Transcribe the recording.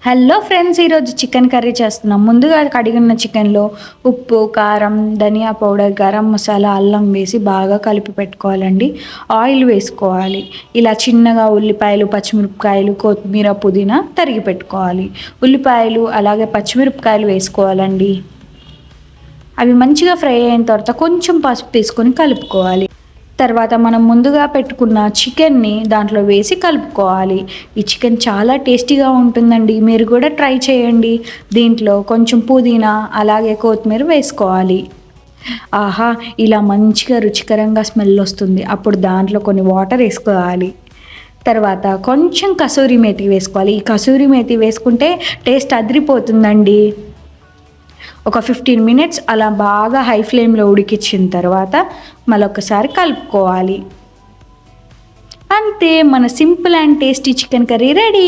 Hello friends, ఈరోజు chicken curry చేస్తున్నాం. ముందుగా కడిగిన చికెన్లో ఉప్పు, కారం, ధనియా పౌడర్, గరం మసాలా, అల్లం వేసి బాగా కలిపి పెట్టుకోవాలండి. ఆయిల్ వేసుకోవాలి. ఇలా చిన్నగా ఉల్లిపాయలు, పచ్చిమిరపకాయలు, కొత్తిమీర, పుదీనా తరిగి పెట్టుకోవాలి. ఉల్లిపాయలు అలాగే పచ్చిమిరపకాయలు వేసుకోవాలండి. అవి మంచిగా ఫ్రై అయిన తర్వాత కొంచెం పసుపు తీసుకొని కలుపుకోవాలి. తర్వాత మనం ముందుగా పెట్టుకున్న చికెన్ని దాంట్లో వేసి కలుపుకోవాలి. ఈ చికెన్ చాలా టేస్టీగా ఉంటుందండి, మీరు కూడా ట్రై చేయండి. దీంట్లో కొంచెం పుదీనా అలాగే కొత్తిమీర వేసుకోవాలి. ఆహా, ఇలా మంచిగా రుచికరంగా స్మెల్ వస్తుంది. అప్పుడు దాంట్లో కొన్ని వాటర్ వేసుకోవాలి. తర్వాత కొంచెం కసూరి మేతి వేసుకోవాలి. ఈ కసూరి మేతి వేసుకుంటే టేస్ట్ అదిరిపోతుందండి. ఒక 15 మినిట్స్ అలా బాగా హై ఫ్లేమ్లో ఉడికించిన తర్వాత మరొకసారి కలుపుకోవాలి. అంతే, మన simple and tasty chicken curry ready.